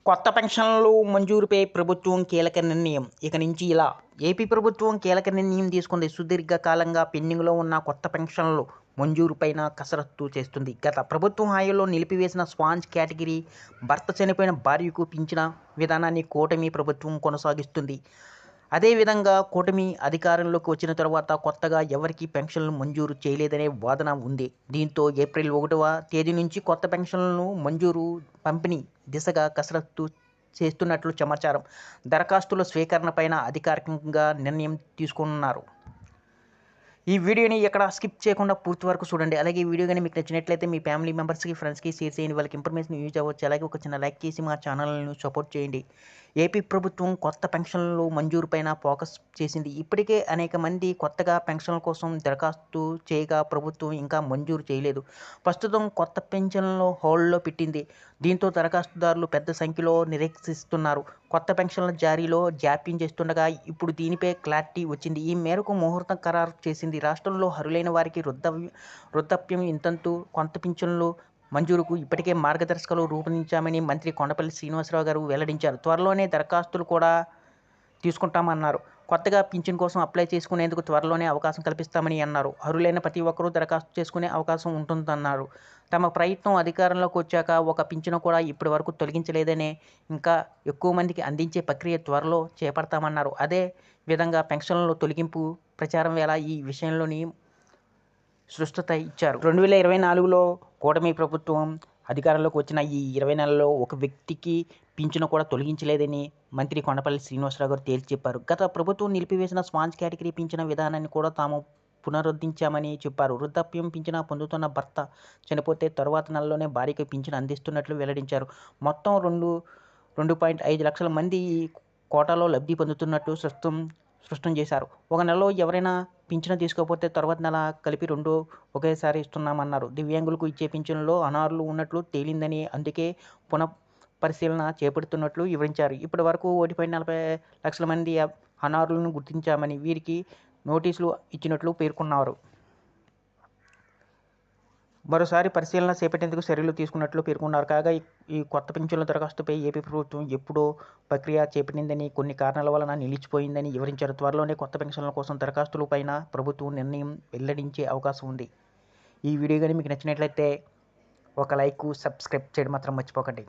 కొత్త పెన్షన్లు మంజూరుపై ప్రభుత్వం కీలక నిర్ణయం. ఇక నుంచి ఇలా ఏపీ ప్రభుత్వం కీలక నిర్ణయం తీసుకుంది. సుదీర్ఘకాలంగా పెండింగ్లో ఉన్న కొత్త పెన్షన్లు మంజూరుపైన కసరత్తు చేస్తుంది. గత ప్రభుత్వం హాయంలో నిలిపివేసిన స్పాంజ్ కేటగిరీ భర్త చనిపోయిన భార్యకు పింఛన విధానాన్ని కూటమి ప్రభుత్వం కొనసాగిస్తుంది. అదేవిధంగా కూటమి అధికారంలోకి వచ్చిన తర్వాత కొత్తగా ఎవరికీ పెన్షన్లు మంజూరు చేయలేదనే వాదన ఉంది. దీంతో ఏప్రిల్ 1వ తేదీ నుంచి కొత్త పెన్షన్లను మంజూరు పంపిణీ దిశగా కసరత్తు చేస్తున్నట్లు సమాచారం. దరఖాస్తుల స్వీకరణపైన అధికారికంగా నిర్ణయం తీసుకున్నారు. ఈ వీడియోని ఎక్కడ స్కిప్ చేయకుండా పూర్తి వరకు చూడండి. అలాగే ఈ వీడియో కానీ మీకు నచ్చినట్లయితే మీ ఫ్యామిలీ మెంబర్స్కి, ఫ్రెండ్స్కి షేర్ చేయండి. వాళ్ళకి ఇన్ఫర్మేషన్ యూజ్ అవ్వచ్చు. అలాగే ఒక చిన్న లైక్ చేసి మా ఛానల్ను సపోర్ట్ చేయండి. ఏపీ ప్రభుత్వం కొత్త పెన్షన్లు మంజూరుపైన ఫోకస్ చేసింది. ఇప్పటికే అనేక మంది కొత్తగా పెన్షన్ల కోసం దరఖాస్తు చేయగా ప్రభుత్వం ఇంకా మంజూరు చేయలేదు. ప్రస్తుతం కొత్త పెన్షన్లు హోల్డ్లో పెట్టింది. దీంతో దరఖాస్తుదారులు పెద్ద సంఖ్యలో నిరీక్షిస్తున్నారు. కొత్త పెన్షన్ల జారీలో జాప్యం చేస్తుండగా ఇప్పుడు దీనిపై క్లారిటీ వచ్చింది. ఈ మేరకు ముహూర్తం ఖరారు చేసింది. రాష్ట్రంలో అర్హులైన వారికి వృద్ధాప్యం ఇంతంతు కొత్త పింఛన్లు మంజూరుకు ఇప్పటికే మార్గదర్శకాలు రూపొందించామని మంత్రి కొండపల్లి శ్రీనివాసరావు గారు వెల్లడించారు. త్వరలోనే దరఖాస్తులు కూడా తీసుకుంటామన్నారు. కొత్తగా పింఛన్ కోసం అప్లై చేసుకునేందుకు త్వరలోనే అవకాశం కల్పిస్తామని అన్నారు. అర్హులైన ప్రతి ఒక్కరూ దరఖాస్తు చేసుకునే అవకాశం ఉంటుందన్నారు. తమ ప్రయత్నం అధికారంలోకి వచ్చాక ఒక పింఛను కూడా ఇప్పటి వరకు తొలగించలేదనే, ఇంకా ఎక్కువ మందికి అందించే ప్రక్రియ త్వరలో చేపడతామన్నారు. అదే విధంగా పెన్షన్ల తొలగింపు ప్రచారం వేళ ఈ విషయంలోని స్పష్టత ఇచ్చారు. 2024లో కూటమి ప్రభుత్వం అధికారంలోకి వచ్చిన ఈ 20 నెలల్లో ఒక వ్యక్తికి పింఛను కూడా తొలగించలేదని మంత్రి కొండపల్లి శ్రీనివాసరావు గారు తేల్చి చెప్పారు. గత ప్రభుత్వం నిలిపివేసిన స్పాంజ్ కేటగిరీ పింఛను విధానాన్ని కూడా తాము పునరుద్ధరించామని చెప్పారు. వృద్ధాప్యం పింఛను పొందుతున్న భర్త చనిపోతే తరువాత నెలలోనే భార్యకు పింఛను అందిస్తున్నట్లు వెల్లడించారు. మొత్తం 2.5 లక్షల మంది ఈ కోటాలో లబ్ధి పొందుతున్నట్టు స్పష్టం చేశారు. ఒక నెలలో ఎవరైనా పింఛను తీసుకోకపోతే తర్వాత నెల కలిపి 2 ఒకేసారి ఇస్తున్నామన్నారు. దివ్యాంగులకు ఇచ్చే పింఛనులో అనర్హులు ఉన్నట్లు తేలిందని, అందుకే పునఃపరిశీలన చేపడుతున్నట్లు వివరించారు. ఇప్పటి వరకు 1.40 లక్షల మంది అనర్హులను గుర్తించామని, వీరికి నోటీసులు ఇచ్చినట్లు పేర్కొన్నారు. మరోసారి పరిశీలన చేపట్టేందుకు చర్యలు తీసుకున్నట్లు పేర్కొన్నారు. కాగా ఈ కొత్త పింఛన్ల దరఖాస్తుపై ఏపీ ప్రభుత్వం ఎప్పుడో ప్రక్రియ చేపట్టిందని, కొన్ని కారణాల వలన నిలిచిపోయిందని వివరించారు. త్వరలోనే కొత్త పెన్షన్ల కోసం దరఖాస్తుల పైన ప్రభుత్వం నిర్ణయం వెల్లడించే అవకాశం ఉంది. ఈ వీడియో కానీ మీకు నచ్చినట్లయితే ఒక లైక్, సబ్స్క్రైబ్ చేయడం మాత్రం మర్చిపోకండి.